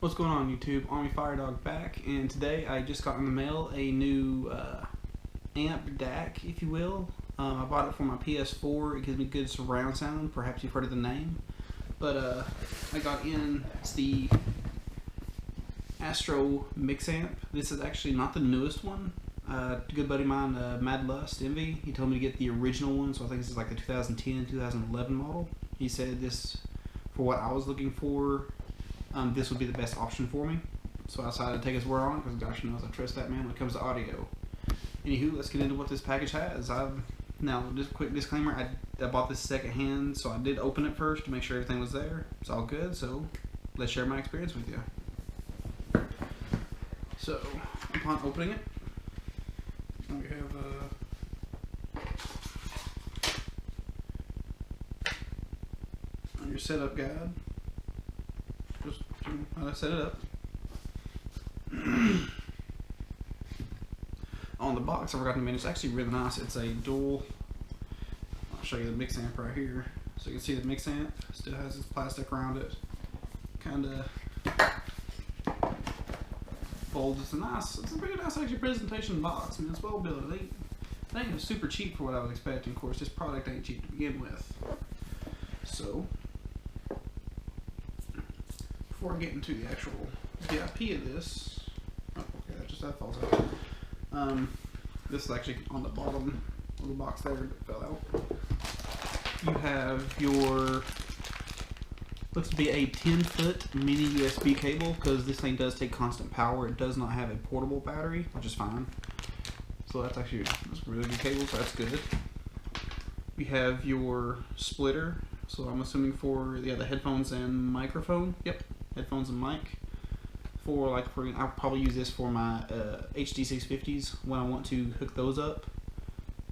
What's going on YouTube? Army-Firedawg back, and today I just got in the mail a new amp D.A.C, if you will. I bought it for my PS4. It gives me good surround sound. Perhaps you've heard of the name. But I got in, it's the Astro Mixamp. This is actually not the newest one. A good buddy of mine, Mad Lust Envy, he told me to get the original one, so I think this is like the 2010, 2011 model. He said this, for what I was looking for, this would be the best option for me. So I decided to take his word on it, because gosh knows I trust that man when it comes to audio. Anywho, let's get into what this package has. Now, just a quick disclaimer, I bought this second hand, so I did open it first to make sure everything was there. It's all good, so let's share my experience with you. So, upon opening it, we have on your setup guide, just how to set it up. On the box, I forgot to mention, it's actually really nice. It's a dual. I'll show you the mix amp right here, so you can see the mix amp still has this plastic around it. Kind of folds. It's a pretty nice actually presentation box. I mean, it's well built. It ain't super cheap for what I was expecting. Of course, this product ain't cheap to begin with. So, before I get into the actual VIP of this, oh, okay, that falls out. This is actually on the bottom of the box there, it fell out. You have your, looks to be a 10-foot mini USB cable, because this thing does take constant power. It does not have a portable battery, which is fine. So that's actually a really good cable, so that's good. You have your splitter, so I'm assuming for the headphones and microphone. Yep, headphones and mic. I'll probably use this for my HD650s when I want to hook those up.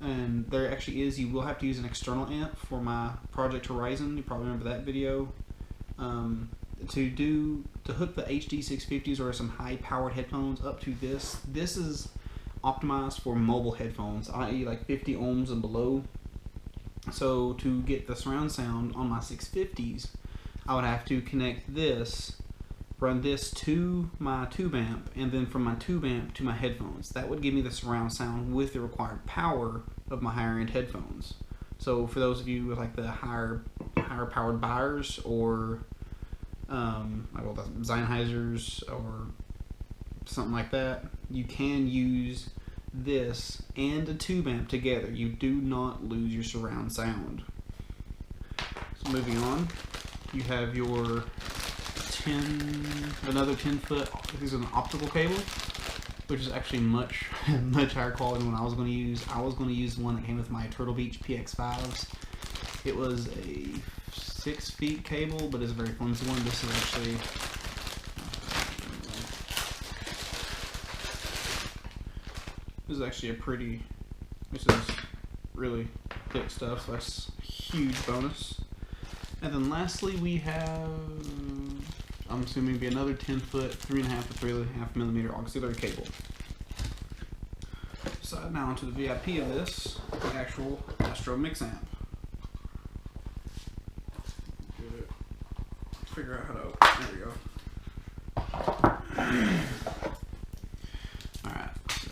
And there actually is, you will have to use an external amp for my Project Horizon. You probably remember that video. To hook the HD650s or some high powered headphones up to this is optimized for mobile headphones, i.e. like 50 ohms and below. So to get the surround sound on my 650s, I would have to connect this, run this to my tube amp, and then from my tube amp to my headphones. That would give me the surround sound with the required power of my higher end headphones. So for those of you with like the higher powered buyers, or like the Sennheisers or something like that, you can use this and a tube amp together. You do not lose your surround sound. So moving on, you have your another 10-foot, this is an optical cable, which is actually much higher quality than what I was going to use. I was going to use one that came with my Turtle Beach PX5s. It was a 6 feet cable, but it's a very flimsy one. This is actually this is really thick stuff, so that's a huge bonus. And then lastly, we have, I'm assuming it'd be another 10-foot, 3.5 to 3.5 millimeter auxiliary cable. So now onto the VIP of this, the actual Astro Mixamp. Figure out how to, there we go. Alright, so.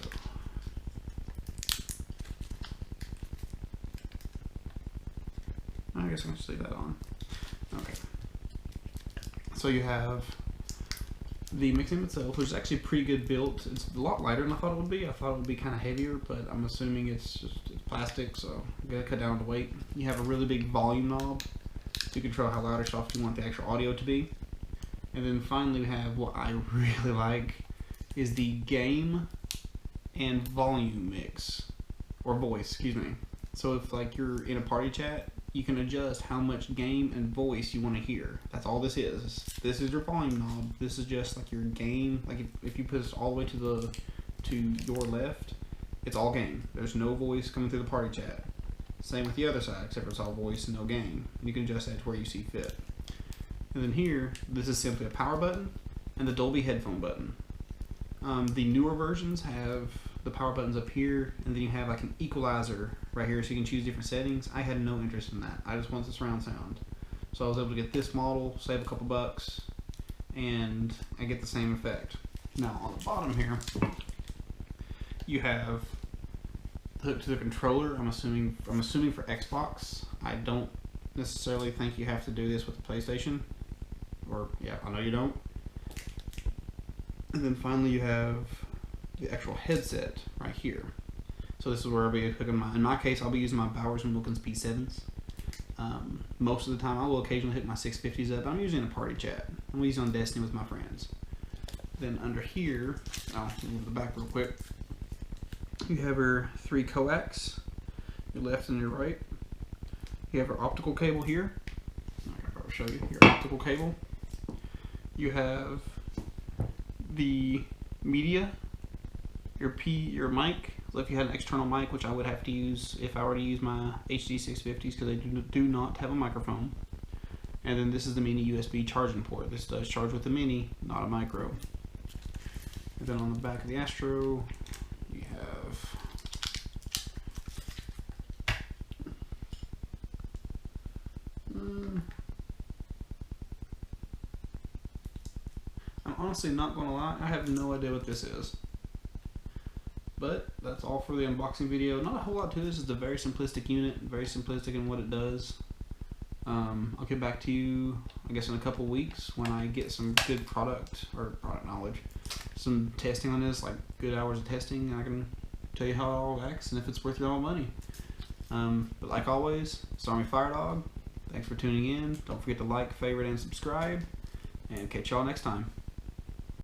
I guess I'm going to leave that on. Okay. So you have the mixamp itself, which is actually pretty good built. It's a lot lighter than I thought it would be. I thought it would be kind of heavier, but I'm assuming it's plastic, so I'm going to cut down the weight. You have a really big volume knob to control how loud or soft you want the actual audio to be. And then finally we have what I really like is the game and volume mix, or voice, excuse me. So if like you're in a party chat, you can adjust how much game and voice you want to hear. That's all this is. This is your volume knob. This is just like your game. Like if you put this all the way to your left, it's all game. There's no voice coming through the party chat. Same with the other side, except for it's all voice and no game. You can adjust that to where you see fit. And then here, this is simply a power button and the Dolby headphone button. The newer versions have the power buttons up here, and then you have like an equalizer right here so you can choose different settings. I had no interest in that. I just want the surround sound. So I was able to get this model, save a couple bucks, and I get the same effect. Now on the bottom here, you have the hook to the controller. I'm assuming for Xbox. I don't necessarily think you have to do this with the PlayStation, or yeah, I know you don't. And then finally you have the actual headset right here. So this is where I'll be hooking in my case, I'll be using my Bowers & Wilkins P7s. Most of the time I will occasionally hook my 650s up. I'm usually in a party chat. I'm using on Destiny with my friends. Then under here, I'll move the back real quick. You have your 3 coax, your left and your right. You have your optical cable here. I'll show you your optical cable. You have the media, your mic. So if you had an external mic, which I would have to use if I were to use my HD 650s, because they do not have a microphone. And then this is the mini USB charging port. This does charge with the mini, not a micro. And then on the back of the Astro, you have I'm honestly not going to lie, I have no idea what this is. But that's all for the unboxing video. Not a whole lot to this. It's a very simplistic unit, very simplistic in what it does. I'll get back to you, I guess, in a couple weeks when I get some good product knowledge, some testing on this, like good hours of testing. I can tell you how it all acts and if it's worth your own money. But like always, it's Army-Firedawg. Thanks for tuning in. Don't forget to like, favorite, and subscribe. And catch y'all next time.